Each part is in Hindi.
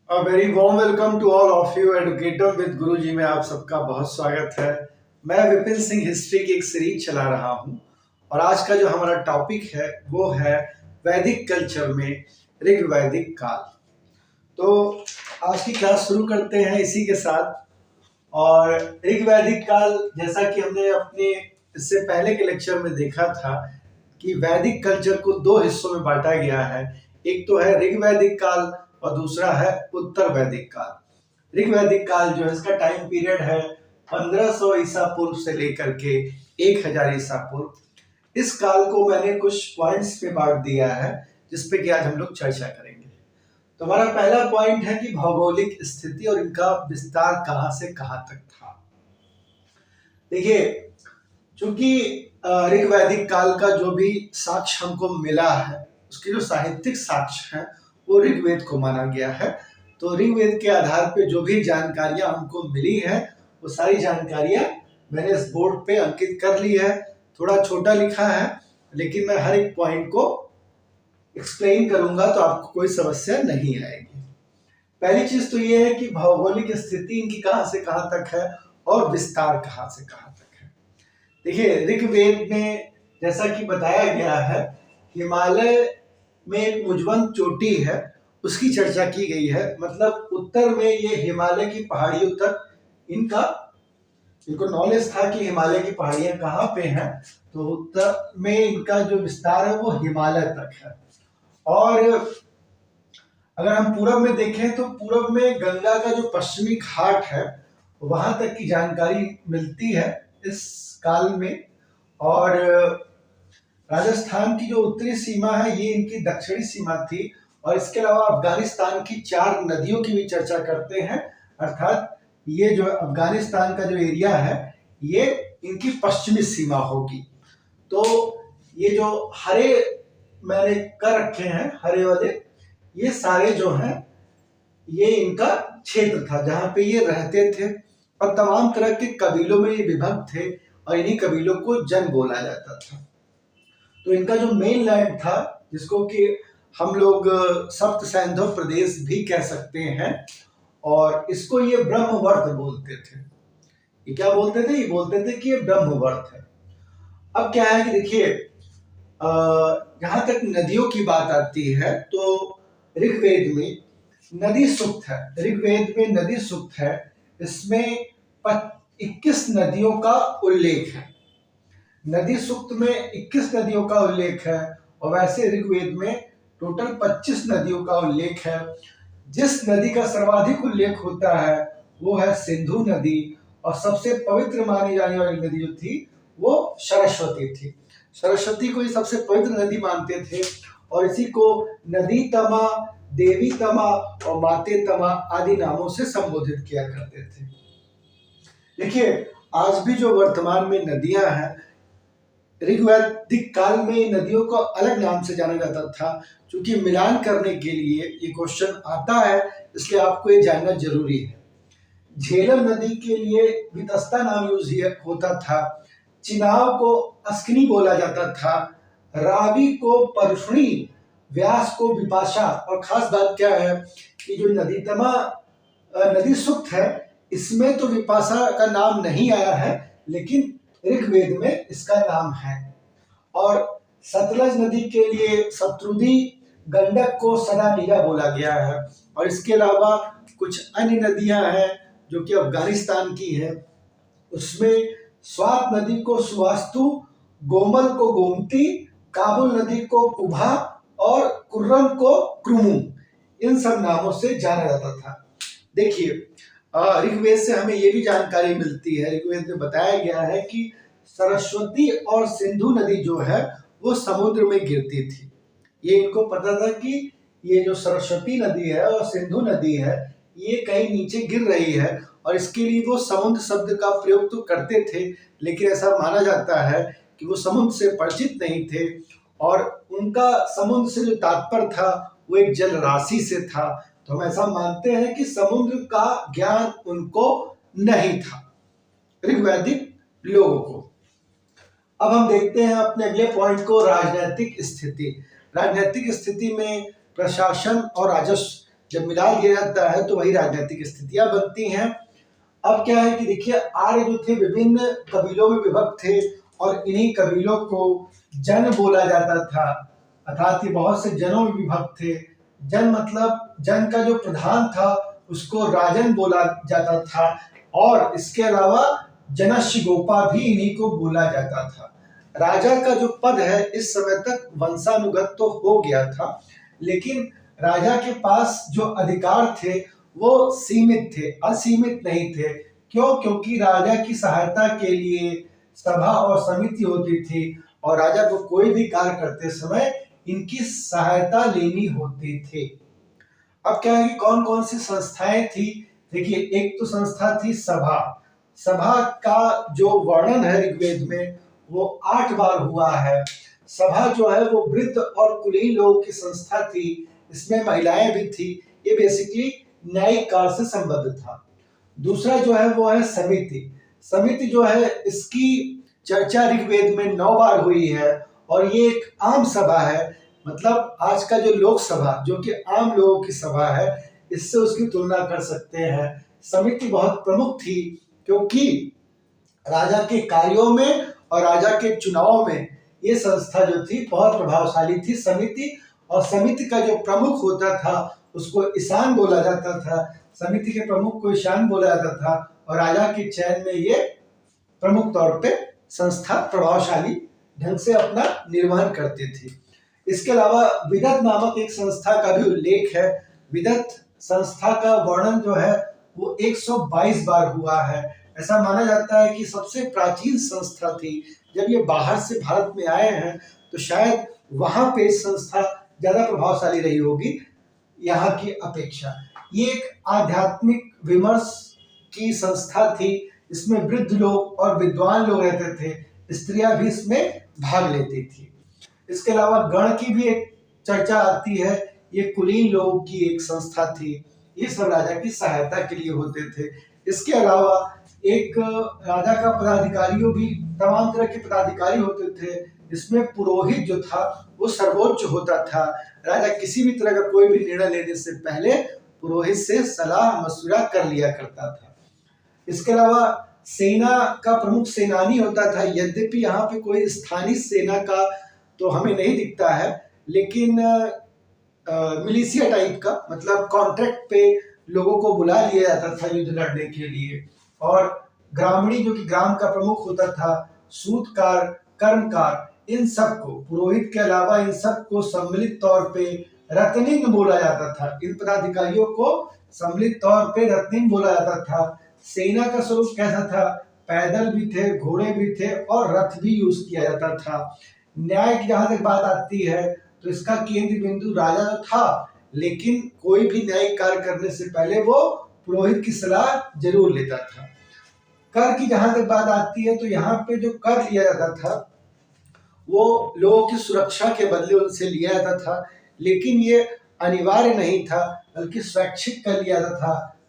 A very warm welcome to all of you. Educator with Guruji में आप सबका बहुत स्वागत है। मैं विपिन सिंह हिस्ट्री की एक सीरीज चला रहा हूं और आज का जो हमारा टॉपिक है वो है वैदिक कल्चर में ऋग्वैदिक काल। तो आज की क्लास शुरू करते हैं इसी के साथ। और ऋग्वैदिक काल, जैसा कि हमने अपने इससे पहले के लेक्चर में देखा था कि वैदिक कल्चर को दो हिस्सों में बांटा गया है। एक तो है ऋग्वैदिक काल और दूसरा है उत्तर वैदिक काल। ऋग्वैदिक काल जो है इसका टाइम पीरियड है 1500 ईसा पूर्व से लेकर के 1000 ईसा पूर्व। इस काल को मैंने कुछ पॉइंट्स पे बांट दिया है जिसपे कि आज हम लोग चर्चा करेंगे। तो हमारा पहला पॉइंट है कि भौगोलिक स्थिति और इनका विस्तार कहां से कहां तक था। देखिए, चूंकि ऋग्वैदिक काल का जो भी साक्ष्य हमको मिला है उसके जो साहित्यिक साक्ष्य है वो ऋग्वेद को माना गया है। तो ऋग्वेद के आधार पे जो भी जानकारियां हमको मिली है वो सारी जानकारियां मैंने इस बोर्ड पे अंकित कर ली है। थोड़ा छोटा लिखा है लेकिन मैं हर एक पॉइंट को एक्सप्लेन करूंगा तो आपको कोई समस्या नहीं आएगी। पहली चीज तो ये है कि भौगोलिक स्थिति इनकी कहां से कहां तक है और विस्तार कहां से कहां तक है। देखिए, ऋग्वेद में जैसा कि बताया गया है हिमालय में एक मुजवन चोटी है उसकी चर्चा की गई है। मतलब उत्तर में ये हिमालय की पहाड़ियों तक इनको नॉलेज था कि हिमालय की पहाड़ियां कहाँ पे हैं। तो उत्तर में इनका जो विस्तार है वो हिमालय तक है। और अगर हम पूरब में देखें तो पूरब में गंगा का जो पश्चिमी घाट है वहां तक की जानकारी मिलती है इस काल में। और राजस्थान की जो उत्तरी सीमा है ये इनकी दक्षिणी सीमा थी। और इसके अलावा अफगानिस्तान की 4 नदियों की भी चर्चा करते हैं। अर्थात ये जो अफगानिस्तान का जो एरिया है ये इनकी पश्चिमी सीमा होगी। तो ये जो हरे मैंने कर रखे हैं, हरे वाले, ये सारे जो हैं ये इनका क्षेत्र था जहां पे ये रहते थे। और तमाम तरह के कबीलों में ये विभक्त थे और इन्हीं कबीलों को जन बोला जाता था। तो इनका जो मेन लैंड था जिसको कि हम लोग सप्त सैंधव प्रदेश भी कह सकते हैं और इसको ये ब्रह्मवर्त बोलते थे। ये क्या बोलते थे? ये बोलते थे कि ये ब्रह्मवर्त है। अब क्या है कि देखिए, जहां तक नदियों की बात आती है तो ऋग्वेद में नदी सूक्त है। ऋग्वेद में नदी सूक्त है, इसमें 21 नदियों का उल्लेख है। नदी सूक्त में 21 नदियों का उल्लेख है और वैसे ऋग्वेद में टोटल 25 नदियों का उल्लेख है। जिस नदी का सर्वाधिक उल्लेख होता है वो है सिंधु नदी और सबसे पवित्र मानी जाने वाली नदी जो थी वो सरस्वती थी। सरस्वती को ही सबसे पवित्र नदी मानते थे और इसी को नदी तमा, देवी तमा और माते तमा आदि नामों से संबोधित किया करते थे। देखिए, आज भी जो वर्तमान में नदियां हैं, ऋग्वैदिक काल में नदियों को अलग नाम से जाना जाता था। क्योंकि मिलान करने के लिए ये क्वेश्चन आता है इसलिए आपको ये जानना जरूरी है। झेलम नदी के लिए वितस्ता नाम यूज होता था। चिनाव को अस्किनी बोला जाता था। रावी को परशुणी, व्यास को विपाशा। और खास बात क्या है कि जो नदी सूक्त है इसमें तो विपाशा का नाम नहीं आया है लेकिन ऋग्वेद में इसका नाम है। और सतलज नदी के लिए शत्रुधि, गंडक को सदा नीरा बोला गया है। और इसके अलावा कुछ अन्य नदियां हैं जो कि अफगानिस्तान की है। उसमें स्वात नदी को सुवास्तु, गोमल को गोमती, काबुल नदी को कुभा और कुर्रम को क्रुमु, इन सब नामों से जाना जाता था। देखिए, ऋग्वेद से हमें ये भी जानकारी मिलती है, ऋग्वेद में बताया गया है कि सरस्वती और सिंधु नदी जो है वो समुद्र में गिरती थी। ये इनको पता था कि ये जो सरस्वती नदी है और सिंधु नदी है ये कहीं नीचे गिर रही है और इसके लिए वो समुद्र शब्द का प्रयोग तो करते थे लेकिन ऐसा माना जाता है कि वो समुद्र से परिचित नहीं थे और उनका समुद्र से जो तात्पर्य था वो एक जल राशि से था। तो हम ऐसा मानते हैं कि समुद्र का ज्ञान उनको नहीं था, ऋग्वैदिक लोगों को। अब हम देखते हैं अपने अगले पॉइंट को, राजनीतिक स्थिति। राजनीतिक स्थिति में प्रशासन और राजस्व जब मिला दिया जाता है तो वही राजनीतिक स्थितियां बनती हैं। अब क्या है कि देखिए, आर्य जो थे विभिन्न कबीलों में विभक्त थे और इन्हीं कबीलों को जन बोला जाता था, अर्थात ये बहुत से जनों में विभक्त थे। जन मतलब जन का जो प्रधान था उसको राजन बोला जाता था, और इसके अलावा जनस्य गोपा भी इन्हीं को बोला जाता था। राजा का जो पद है इस समय तक वंशानुगत तो हो गया था, लेकिन राजा के पास जो अधिकार थे वो सीमित थे, असीमित नहीं थे। क्यों? क्योंकि राजा की सहायता के लिए सभा और समिति होती थी, और राजा को कोई भी कार्य करते समय इनकी सहायता लेनी होती थी। अब क्या है कि कौन कौन सी संस्थाएं थी? देखिए, एक तो संस्था थी सभा। सभा का जो वर्णन है ऋग्वेद में वो 8 बार हुआ है। सभा जो है वो वृद्ध और कुलीन लोगों की संस्था थी, इसमें महिलाएं भी थी। ये बेसिकली न्यायिक कार्य से संबद्ध था। दूसरा जो है वो है समिति। समिति जो है इसकी चर्चा ऋग्वेद में 9 बार हुई है, और ये एक आम सभा है। मतलब आज का जो लोकसभा जो कि आम लोगों की सभा है, इससे उसकी तुलना कर सकते हैं। समिति बहुत प्रमुख थी, क्योंकि राजा के कार्यों में और राजा के चुनाव में ये संस्था जो थी बहुत प्रभावशाली थी, समिति। और समिति का जो प्रमुख होता था उसको ईशान बोला जाता था, समिति के प्रमुख को ईशान बोला जाता था, और राजा के चयन में ये प्रमुख तौर पे संस्था प्रभावशाली ढंग से अपना निर्वहन करती थी। इसके अलावा विदत नामक एक संस्था का भी उल्लेख है। विदत संस्था का वर्णन जो है वो 122 बार हुआ है। ऐसा माना जाता है कि सबसे प्राचीन संस्था थी। जब ये बाहर से भारत में आए हैं तो शायद वहां पे संस्था ज्यादा प्रभावशाली रही होगी यहाँ की अपेक्षा। ये एक आध्यात्मिक विमर्श की संस्था थी। इसमें वृद्ध लोग और विद्वान लोग रहते थे, स्त्रियां भी इसमें भाग लेती थी। इसके अलावा गण की भी एक चर्चा आती है। ये कुलीन लोगों की एक संस्था थी, ये सब राजा की सहायता के लिए होते थे। इसके अलावा एक राजा का पदाधिकारियों भी तमाम तरह के पदाधिकारी होते थे। इसमें पुरोहित जो था वो सर्वोच्च होता था। राजा किसी भी तरह का कोई भी निर्णय लेने से पहले पुरोहित से सलाह मशविरा कर लिया करता था। इसके अलावा सेना का प्रमुख सेनानी होता था। यद्यपि यहाँ पे कोई स्थानीय सेना का तो हमें नहीं दिखता है, लेकिन मिलिशिया टाइप का, मतलब कॉन्ट्रैक्ट पे लोगों को बुला लिया जाता था युद्ध लड़ने के लिए। और ग्रामणी जो कि ग्राम का प्रमुख होता था, सूतकार, कर्मकार, इन सबको, पुरोहित के अलावा इन सबको सम्मिलित तौर पे रत्निंग बोला जाता था। इन पदाधिकारियों को सम्मिलित तौर पे रत्निंग बोला जाता था। सेना का स्वरूप कैसा था? पैदल भी थे, घोड़े भी थे, और रथ भी यूज किया जाता था। न्याय की जहां तक बात आती है तो इसका केंद्र बिंदु राजा था, लेकिन कोई भी न्यायिक कार्य करने से पहले वो पुरोहित की सलाह जरूर लेता था। कर की जहां तक बात आती है तो यहाँ पे जो कर लिया जाता था वो लोगों की सुरक्षा के बदले उनसे लिया जाता था, लेकिन ये अनिवार्य नहीं था, बल्कि स्वैच्छिक कर लिया जाता था।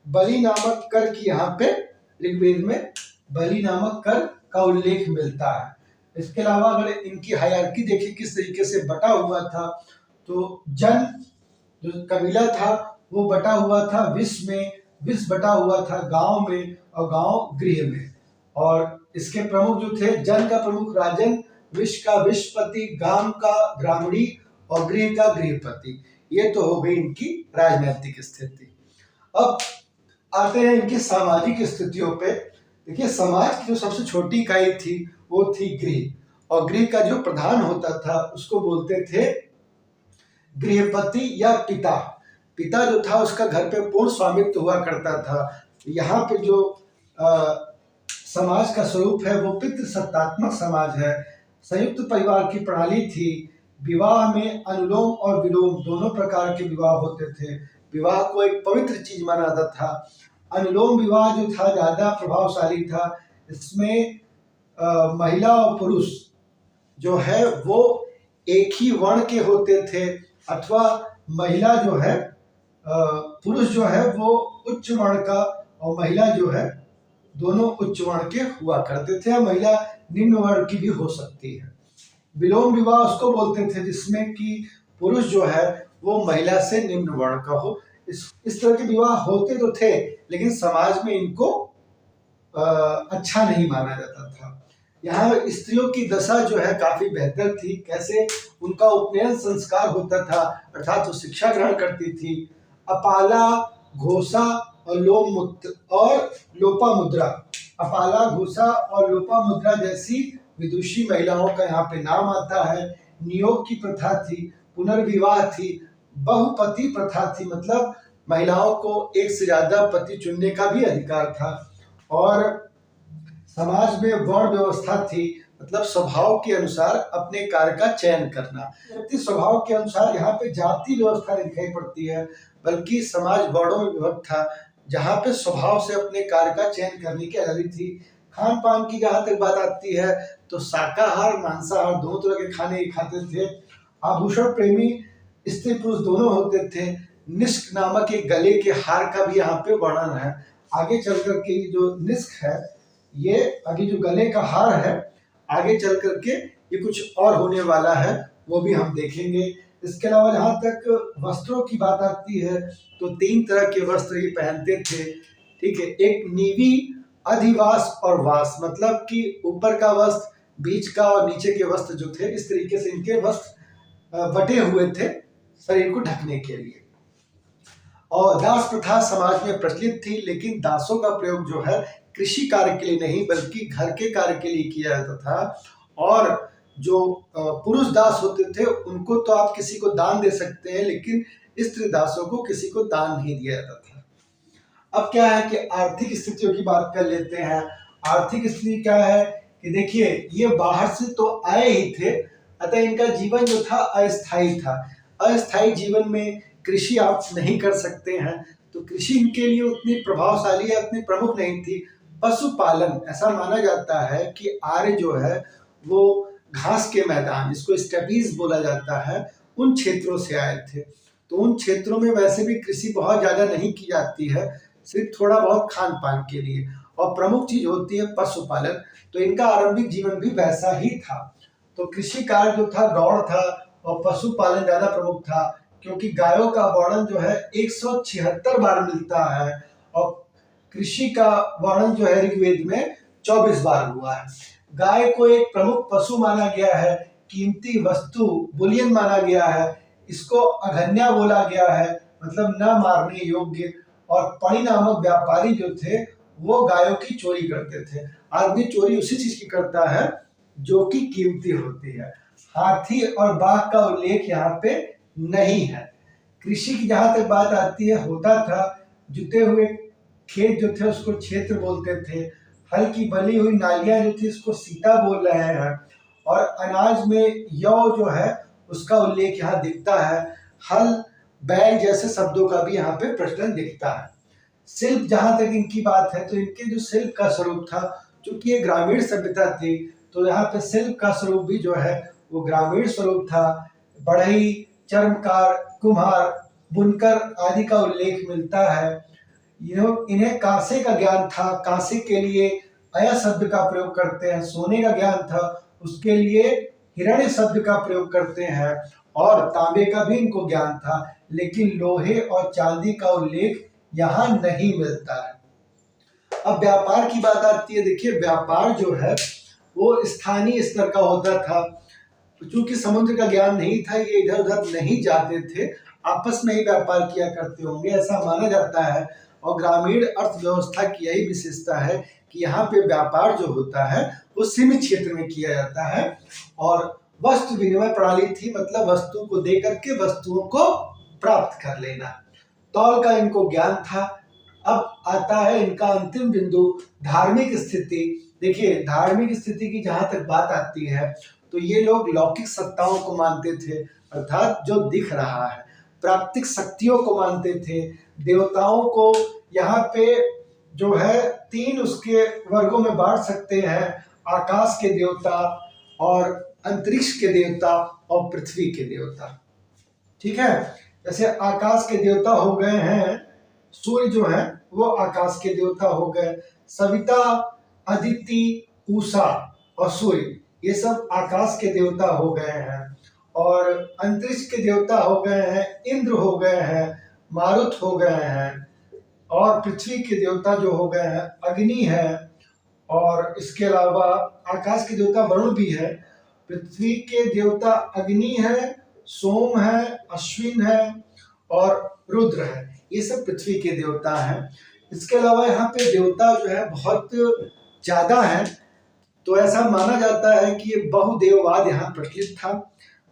बलि नामक कर की यहाँ पे ऋग्वेद में बलि नामक कर का उल्लेख मिलता है। इसके अलावा अगर इनकी हायरार्की देखें किस तरीके से बटा हुआ था, तो जन जो कबीला था वो बटा हुआ था विष में, विष बटा हुआ था गांव में, और गांव गृह में। और इसके प्रमुख जो थे, जन का प्रमुख राजन, विष का विषपति, गांव का ग्रामणी, और गृह का गृहपति। ये तो हो गई इनकी राजनीतिक स्थिति। अब आते हैं इनकी सामाजिक स्थितियों पे। देखिए, समाज की जो सबसे छोटी इकाई थी वो थी गृह, और गृह का जो प्रधान होता था उसको बोलते थे गृहपति या पिता। पिता जो था उसका घर पे पूर्ण स्वामित्व हुआ करता था। यहाँ पे जो समाज का स्वरूप है वो पितृसत्तात्मक समाज है। संयुक्त परिवार की प्रणाली थी। विवाह में अनुलोम और विलोम दोनों प्रकार के विवाह होते थे। विवाह को एक पवित्र चीज माना जाता था। अनुलोम विवाह जो था ज्यादा प्रभावशाली था। इसमें महिला और पुरुष जो है वो एक ही वर्ण के होते थे, अथवा महिला जो है पुरुष जो है वो उच्च वर्ण का, और महिला जो है दोनों उच्च वर्ण के हुआ करते थे। महिला निम्न वर्ण की भी हो सकती है। विलोम विवाह उसको बोलते थे जिसमें कि पुरुष जो है वो महिला से निम्न वर्ण का हो। इस तरह के विवाह होते तो थे, लेकिन समाज में इनको अच्छा नहीं माना जाता था। यहाँ स्त्रियों की दशा जो है काफी बेहतर थी। कैसे? उनका उपनयन संस्कार होता था, अर्थात वो शिक्षा ग्रहण करती थी। अपाला, घोषा और लोपामुद्रा, अपाला, घोषा और लोपामुद्रा जैसी विदुषी महिलाओं का यहाँ पे नाम आता है। नियोग की प्रथा थी, पुनर्विवाह थी, बहुपति प्रथा थी, मतलब महिलाओं को एक से ज्यादा पति चुनने का भी अधिकार था। और समाज में वर्ण व्यवस्था थी, मतलब स्वभाव के अनुसार अपने कार्य का चयन करना। व्यक्ति स्वभाव के अनुसार यहाँ पे जाति व्यवस्था नहीं दिखाई पड़ती है, बल्कि समाज वर्णों में विभक्त था, जहाँ पे स्वभाव से अपने कार्य का चयन करने की आजादी थी। खान पान की जहाँ तक बात आती है तो शाकाहार मांसाहार दोनों तरह के खाने खाते थे। आभूषण प्रेमी स्त्री पुरुष दोनों होते थे। निष्क नामक एक गले के हार का भी यहाँ पे वर्णन है। आगे चल करके जो निष्क है, ये अभी जो गले का हार है, आगे चल करके ये कुछ और होने वाला है, वो भी हम देखेंगे। इसके अलावा जहाँ तक वस्त्रों की बात आती है तो 3 तरह के वस्त्र ये पहनते थे। ठीक है, एक नीवी, अधिवास और वास, मतलब कि ऊपर का वस्त्र, बीच का और नीचे के वस्त्र जो थे, इस तरीके से इनके वस्त्र बटे हुए थे शरीर को ढकने के लिए। और दास प्रथा समाज में प्रचलित थी, लेकिन दासों का प्रयोग जो है कृषि कार्य के लिए नहीं बल्कि घर के कार्य के लिए किया जाता था। और जो पुरुष दास होते थे उनको तो आप किसी को दान दे सकते हैं, लेकिन स्त्री दासों को किसी को दान नहीं दिया जाता था। अब क्या है कि आर्थिक स्थितियों की बात कर लेते हैं। आर्थिक स्थिति क्या है कि देखिए, ये बाहर से तो आए ही थे, अतः इनका जीवन जो था अस्थायी था। अस्थायी जीवन में कृषि आप नहीं कर सकते हैं, तो कृषि इनके लिए उतनी प्रभावशाली या उतनी प्रमुख नहीं थी। पशुपालन, ऐसा माना जाता है कि आर्य जो है वो घास के मैदान, इसको स्टेपीज बोला जाता है, उन क्षेत्रों से आए थे। तो उन क्षेत्रों में वैसे भी कृषि बहुत ज्यादा नहीं की जाती है, सिर्फ थोड़ा बहुत खान पान के लिए, और प्रमुख चीज होती है पशुपालन। तो इनका आरंभिक जीवन भी वैसा ही था। तो कृषि कार्य जो था गौण था और पशुपालन ज्यादा प्रमुख था, क्योंकि गायों का वर्णन जो है 176 बार मिलता है और कृषि का वर्णन जो है ऋग्वेद में 24 बार हुआ है। गाय को एक प्रमुख पशु माना गया है, कीमती वस्तु बुलियन माना गया है, इसको अघन्या बोला गया है, मतलब न मारने योग्य। और पणि नामक व्यापारी जो थे वो गायों की चोरी करते थे। आदमी चोरी उसी चीज की करता है जो कि कीमती होती है। हाथी और बाघ का उल्लेख यहाँ पे नहीं है। कृषि की जहां तक बात आती है, होता था जुते हुए खेत जो थे उसको क्षेत्र बोलते थे। हल की बली हुई नालियां जो थी उसको सीता बोल रहे हैं। और अनाज में यौ जो है उसका उल्लेख यहाँ दिखता है। हल, बैल जैसे शब्दों का भी यहाँ पे प्रचलन दिखता है। शिल्प जहां तक इनकी बात है तो इनके जो शिल्प का स्वरूप था, चूंकि ये ग्रामीण सभ्यता थी, तो यहाँ पे शिल्प का स्वरूप भी जो है वो ग्रामीण स्वरूप था। बढ़ई, चर्मकार, कुम्हार, बुनकर आदि का उल्लेख मिलता है। इन्हें कांसे का ज्ञान था, कांसे के लिए अय शब्द का प्रयोग करते हैं। सोने का ज्ञान था, उसके लिए हिरण्य शब्द का प्रयोग करते हैं। और तांबे का भी इनको ज्ञान था, लेकिन लोहे और चांदी का उल्लेख यहाँ नहीं मिलता है। अब व्यापार की बात आती है। देखिए, व्यापार जो है वो स्थानीय स्तर का होता था। चूंकि समुद्र का ज्ञान नहीं था, ये इधर उधर नहीं जाते थे, आपस में ही व्यापार किया करते होंगे, ऐसा माना जाता है। और ग्रामीण अर्थव्यवस्था की यही विशेषता है कि यहाँ पे व्यापार जो होता है वो सीमित क्षेत्र में किया जाता है। और वस्तु विनिमय प्रणाली थी, मतलब वस्तु को दे करके वस्तुओं को प्राप्त कर लेना। तौल का इनको ज्ञान था। अब आता है इनका अंतिम बिंदु, धार्मिक स्थिति। देखिए, धार्मिक स्थिति की जहां तक बात आती है तो ये लोग लौकिक सत्ताओं को मानते थे, अर्थात जो दिख रहा है। प्राकृतिक शक्तियों को मानते थे। देवताओं को यहाँ पे जो है 3 उसके वर्गों में बांट सकते हैं, आकाश के देवता और अंतरिक्ष के देवता और पृथ्वी के देवता। ठीक है, जैसे आकाश के देवता हो गए हैं सूर्य, जो है वो आकाश के देवता हो गए। सविता, अदिति, उषा और सूर्य, ये सब आकाश के देवता हो गए हैं। और अंतरिक्ष के देवता हो गए हैं इंद्र, हो गए हैं मारुत, हो गए हैं, और पृथ्वी के देवता जो हो गए हैं अग्नि है, और इसके अलावा आकाश के देवता वरुण भी है। पृथ्वी के देवता अग्नि है, सोम है, अश्विन है और रुद्र है। ये सब पृथ्वी के देवता हैं। इसके अलावा यहाँ पे देवता जो है बहुत ज्यादा है, तो ऐसा माना जाता है कि ये बहुदेववाद यहाँ प्रचलित था।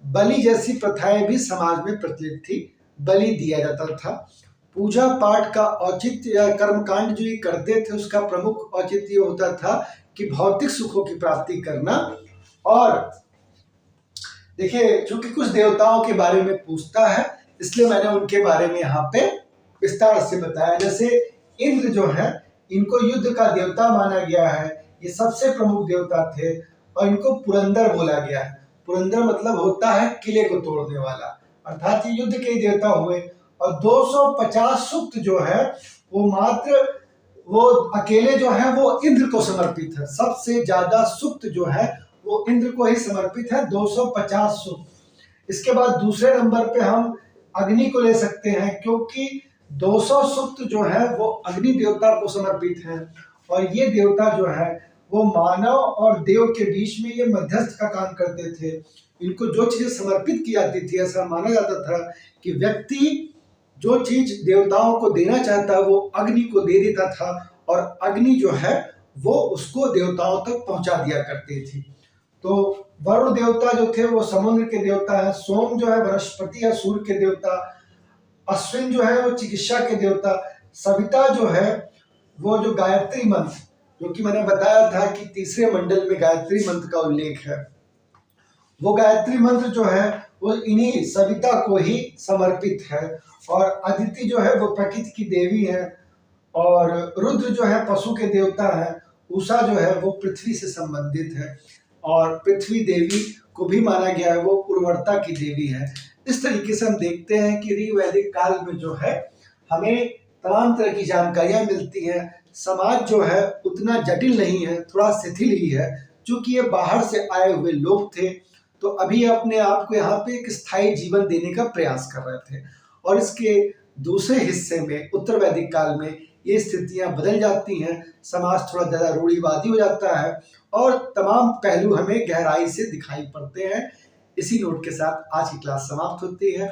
बलि जैसी प्रथाएं भी समाज में प्रचलित थी, बलि दिया जाता था। पूजा पाठ का औचित्य या कर्मकांड जो ये करते थे उसका प्रमुख औचित्य होता था कि भौतिक सुखों की प्राप्ति करना। और देखिए, चूंकि कुछ देवताओं के बारे में पूछता है इसलिए मैंने उनके बारे में यहाँ पे विस्तार से बताया। जैसे इंद्र जो है, इनको युद्ध का देवता माना गया है, ये सबसे प्रमुख देवता थे और इनको पुरंदर बोला गया है। पुरंदर मतलब होता है किले को तोड़ने वाला, अर्थात ये युद्ध के देवता हुए। और 250 सूक्त जो है वो मात्र वो अकेले जो है वो इंद्र को समर्पित है। सबसे ज्यादा सूक्त जो है वो इंद्र को ही समर्पित है, 250 सूक्त। इसके बाद दूसरे नंबर पे हम अग्नि को ले सकते हैं, क्योंकि 200 सूक्त जो है वो अग्नि देवता को समर्पित है। और ये देवता जो है वो मानव और देव के बीच में ये मध्यस्थ का काम करते थे। इनको जो चीजें समर्पित की जाती थी, ऐसा माना जाता था कि व्यक्ति जो चीज देवताओं को देना चाहता वो अग्नि को दे देता था, और अग्नि जो है वो उसको देवताओं तक पहुंचा दिया करती थी। तो वरुण देवता जो थे वो समुद्र के देवता है, सोम जो है वनस्पति या सूर्य के देवता, अश्विन जो है वो चिकित्सा के देवता, सविता जो है वो जो गायत्री मंत्र, जो कि मैंने बताया था कि तीसरे मंडल में गायत्री मंत्र का उल्लेख है, वो गायत्री मंत्र जो है वो इन्हीं सविता को ही समर्पित है। और अदिति जो है वो प्रकृति की देवी है, और रुद्र जो है पशु के देवता है, उषा जो है वो पृथ्वी से संबंधित है, और पृथ्वी देवी को भी माना गया है वो उर्वरता की देवी है। इस तरीके से हम देखते हैं कि ऋग वैदिक काल में जो है हमें तमाम तरह की जानकारियां मिलती हैं। समाज जो है उतना जटिल नहीं है, थोड़ा शिथिल ही है, क्योंकि ये बाहर से आए हुए लोग थे, तो अभी अपने आप को यहाँ पे एक स्थायी जीवन देने का प्रयास कर रहे थे। और इसके दूसरे हिस्से में उत्तर वैदिक काल में ये स्थितियां बदल जाती हैं, समाज थोड़ा ज्यादा रूढ़िवादी हो जाता है और तमाम पहलू हमें गहराई से दिखाई पड़ते हैं। इसी नोट के साथ आज की क्लास समाप्त होती है।